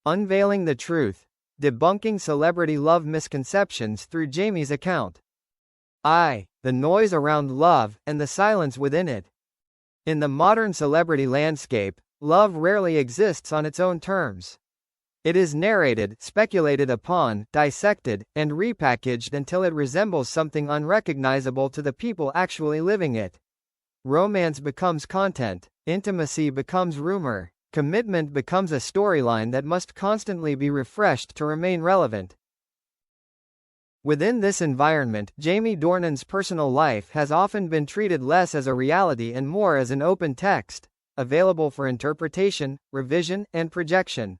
Unveiling the Truth. Debunking Celebrity Love Misconceptions through Jamie's account. The noise around love, and the silence within it. In the modern celebrity landscape, love rarely exists on its own terms. It is narrated, speculated upon, dissected, and repackaged until it resembles something unrecognizable to the people actually living it. Romance becomes content, intimacy becomes rumor, commitment becomes a storyline that must constantly be refreshed to remain relevant. Within this environment, Jamie Dornan's personal life has often been treated less as a reality and more as an open text, available for interpretation, revision, and projection.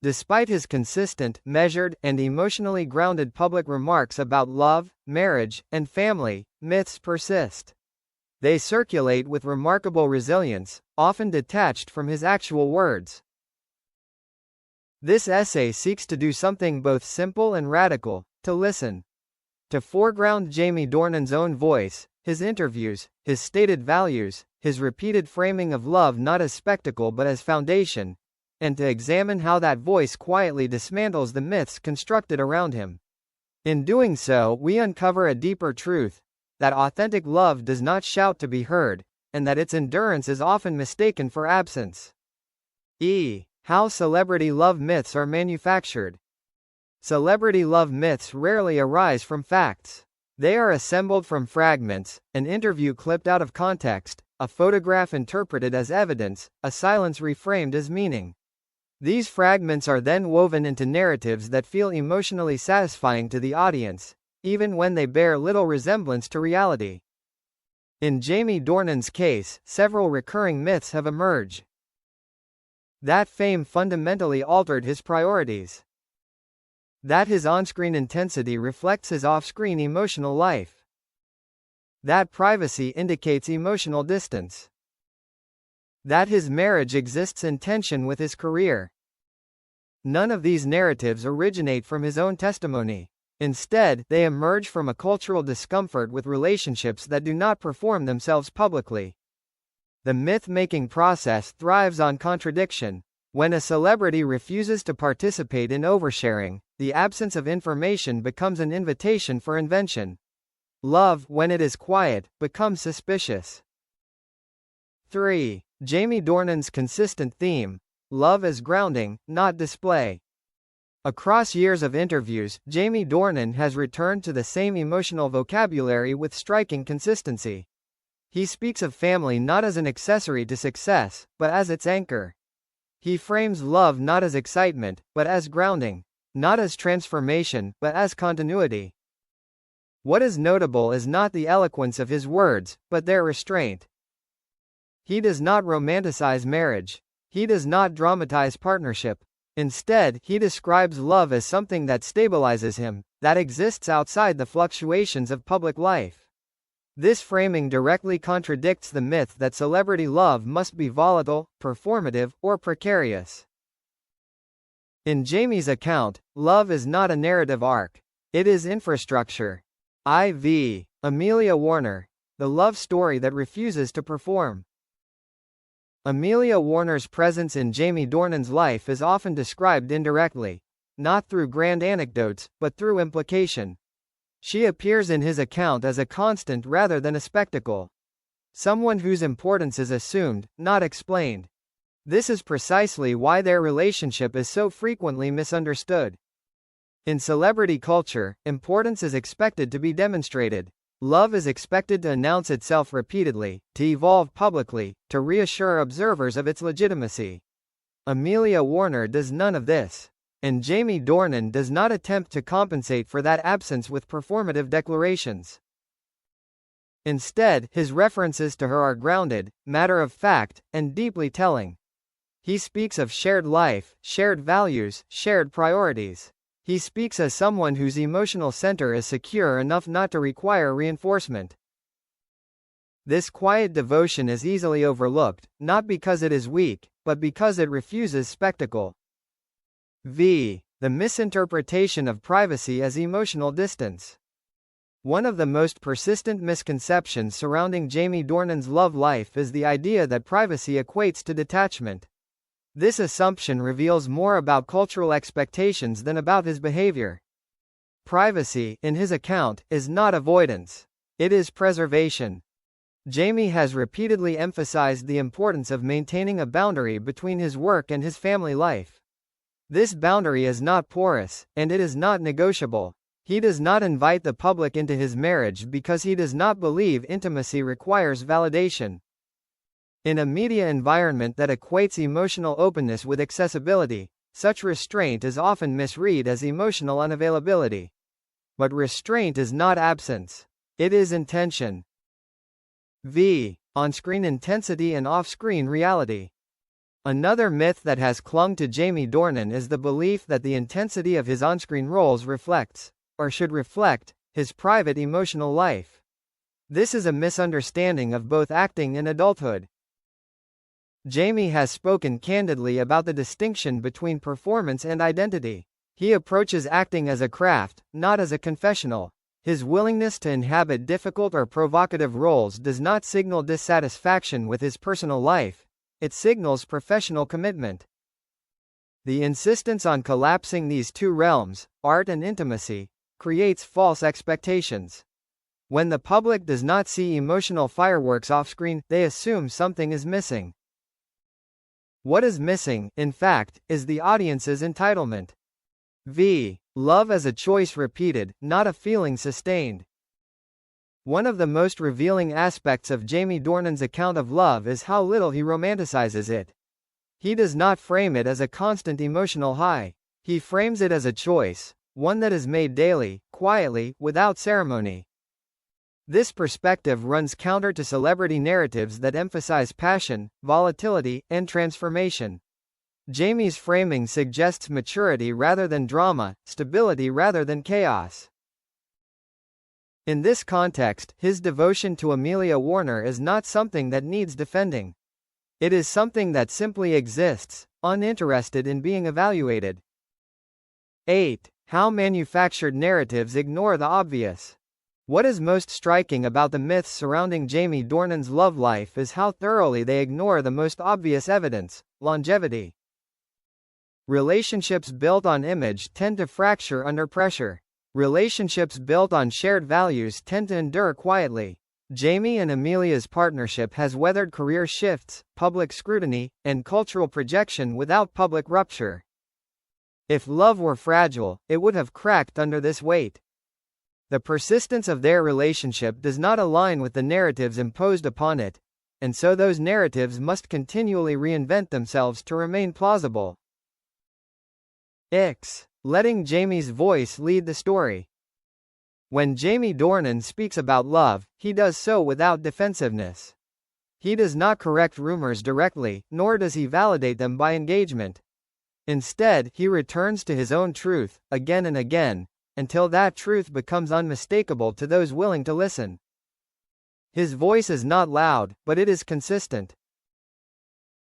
Despite his consistent, measured, and emotionally grounded public remarks about love, marriage, and family, myths persist. They circulate with remarkable resilience, often detached from his actual words. This essay seeks to do something both simple and radical: to listen. To foreground Jamie Dornan's own voice, his interviews, his stated values, his repeated framing of love not as spectacle but as foundation, and to examine how that voice quietly dismantles the myths constructed around him. In doing so, we uncover a deeper truth: that authentic love does not shout to be heard, and that its endurance is often mistaken for absence. How celebrity love myths are manufactured. Celebrity love myths rarely arise from facts. They are assembled from fragments: an interview clipped out of context, a photograph interpreted as evidence, a silence reframed as meaning. These fragments are then woven into narratives that feel emotionally satisfying to the audience, even when they bear little resemblance to reality. In Jamie Dornan's case, several recurring myths have emerged. That fame fundamentally altered his priorities. That his on-screen intensity reflects his off-screen emotional life. That privacy indicates emotional distance. That his marriage exists in tension with his career. None of these narratives originate from his own testimony. Instead, they emerge from a cultural discomfort with relationships that do not perform themselves publicly. The myth-making process thrives on contradiction. When a celebrity refuses to participate in oversharing, the absence of information becomes an invitation for invention. Love, when it is quiet, becomes suspicious. Jamie Dornan's consistent theme: love as grounding, not display. Across years of interviews, Jamie Dornan has returned to the same emotional vocabulary with striking consistency. He speaks of family not as an accessory to success, but as its anchor. He frames love not as excitement, but as grounding; not as transformation, but as continuity. What is notable is not the eloquence of his words, but their restraint. He does not romanticize marriage. He does not dramatize partnership. Instead, he describes love as something that stabilizes him, that exists outside the fluctuations of public life. This framing directly contradicts the myth that celebrity love must be volatile, performative, or precarious. In Jamie's account, love is not a narrative arc. It is infrastructure. Amelia Warner. The love story that refuses to perform. Amelia Warner's presence in Jamie Dornan's life is often described indirectly, not through grand anecdotes, but through implication. She appears in his account as a constant rather than a spectacle. Someone whose importance is assumed, not explained. This is precisely why their relationship is so frequently misunderstood. In celebrity culture, importance is expected to be demonstrated. Love is expected to announce itself repeatedly, to evolve publicly, to reassure observers of its legitimacy. Amelia Warner does none of this. And Jamie Dornan does not attempt to compensate for that absence with performative declarations. Instead, his references to her are grounded, matter-of-fact, and deeply telling. He speaks of shared life, shared values, shared priorities. He speaks as someone whose emotional center is secure enough not to require reinforcement. This quiet devotion is easily overlooked, not because it is weak, but because it refuses spectacle. The misinterpretation of privacy as emotional distance. One of the most persistent misconceptions surrounding Jamie Dornan's love life is the idea that privacy equates to detachment. This assumption reveals more about cultural expectations than about his behavior. Privacy, in his account, is not avoidance. It is preservation. Jamie has repeatedly emphasized the importance of maintaining a boundary between his work and his family life. This boundary is not porous, and it is not negotiable. He does not invite the public into his marriage because he does not believe intimacy requires validation. In a media environment that equates emotional openness with accessibility, such restraint is often misread as emotional unavailability. But restraint is not absence. It is intention. V. On-screen intensity and off-screen reality. Another myth that has clung to Jamie Dornan is the belief that the intensity of his on-screen roles reflects, or should reflect, his private emotional life. This is a misunderstanding of both acting and adulthood. Jamie has spoken candidly about the distinction between performance and identity. He approaches acting as a craft, not as a confessional. His willingness to inhabit difficult or provocative roles does not signal dissatisfaction with his personal life. It signals professional commitment. The insistence on collapsing these two realms, art and intimacy, creates false expectations. When the public does not see emotional fireworks off-screen, they assume something is missing. What is missing, in fact, is the audience's entitlement. V. Love as a choice repeated, not a feeling sustained. One of the most revealing aspects of Jamie Dornan's account of love is how little he romanticizes it. He does not frame it as a constant emotional high. He frames it as a choice, one that is made daily, quietly, without ceremony. This perspective runs counter to celebrity narratives that emphasize passion, volatility, and transformation. Jamie's framing suggests maturity rather than drama, stability rather than chaos. In this context, his devotion to Amelia Warner is not something that needs defending. It is something that simply exists, uninterested in being evaluated. 8. How manufactured narratives ignore the obvious. What is most striking about the myths surrounding Jamie Dornan's love life is how thoroughly they ignore the most obvious evidence: longevity. Relationships built on image tend to fracture under pressure. Relationships built on shared values tend to endure quietly. Jamie and Amelia's partnership has weathered career shifts, public scrutiny, and cultural projection without public rupture. If love were fragile, it would have cracked under this weight. The persistence of their relationship does not align with the narratives imposed upon it, and so those narratives must continually reinvent themselves to remain plausible. X. Letting Jamie's voice lead the story. When Jamie Dornan speaks about love, he does so without defensiveness. He does not correct rumors directly, nor does he validate them by engagement. Instead, he returns to his own truth, again and again, until that truth becomes unmistakable to those willing to listen. His voice is not loud, but it is consistent.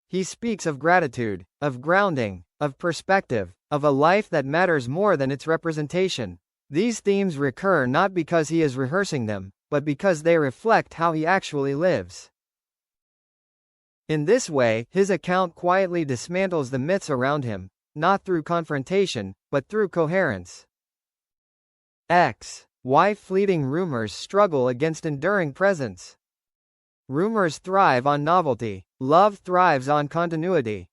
He speaks of gratitude, of grounding, of perspective, of a life that matters more than its representation. These themes recur not because he is rehearsing them, but because they reflect how he actually lives. In this way, his account quietly dismantles the myths around him, not through confrontation, but through coherence. X. Why fleeting rumors struggle against enduring presence. Rumors thrive on novelty. Love thrives on continuity.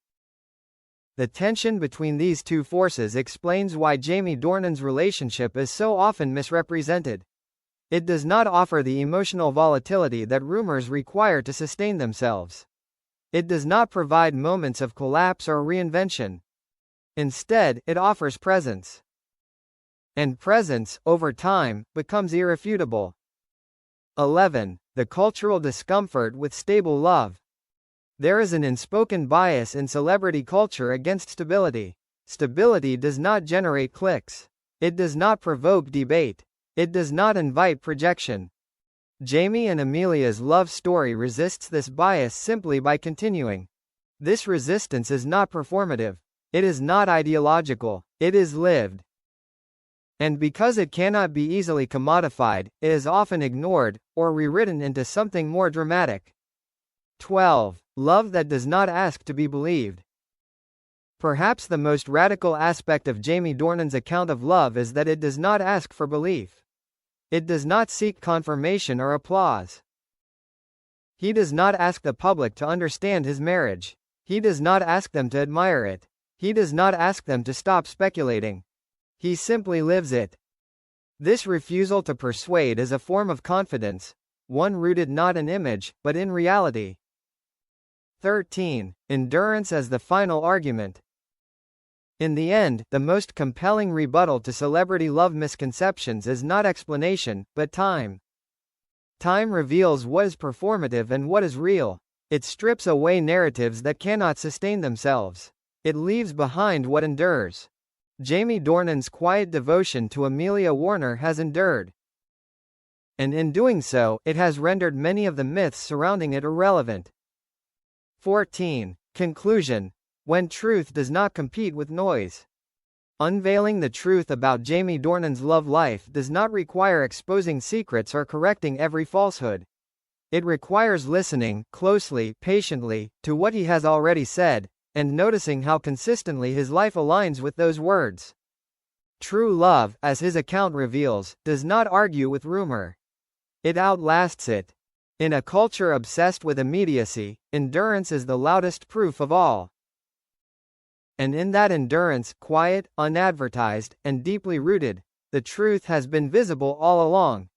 The tension between these two forces explains why Jamie Dornan's relationship is so often misrepresented. It does not offer the emotional volatility that rumors require to sustain themselves. It does not provide moments of collapse or reinvention. Instead, it offers presence. And presence, over time, becomes irrefutable. 11. The cultural discomfort with stable love. There is an unspoken bias in celebrity culture against stability. Stability does not generate clicks. It does not provoke debate. It does not invite projection. Jamie and Amelia's love story resists this bias simply by continuing. This resistance is not performative. It is not ideological. It is lived. And because it cannot be easily commodified, it is often ignored, or rewritten into something more dramatic. 12. Love that does not ask to be believed. Perhaps the most radical aspect of Jamie Dornan's account of love is that it does not ask for belief. It does not seek confirmation or applause. He does not ask the public to understand his marriage. He does not ask them to admire it. He does not ask them to stop speculating. He simply lives it. This refusal to persuade is a form of confidence, one rooted not in image, but in reality. 13. Endurance as the final argument. In the end, the most compelling rebuttal to celebrity love misconceptions is not explanation, but time. Time reveals what is performative and what is real. It strips away narratives that cannot sustain themselves. It leaves behind what endures. Jamie Dornan's quiet devotion to Amelia Warner has endured. And in doing so, it has rendered many of the myths surrounding it irrelevant. 14. Conclusion. When truth does not compete with noise. Unveiling the truth about Jamie Dornan's love life does not require exposing secrets or correcting every falsehood. It requires listening, closely, patiently, to what he has already said, and noticing how consistently his life aligns with those words. True love, as his account reveals, does not argue with rumor. It outlasts it. In a culture obsessed with immediacy, endurance is the loudest proof of all. And in that endurance, quiet, unadvertised, and deeply rooted, the truth has been visible all along.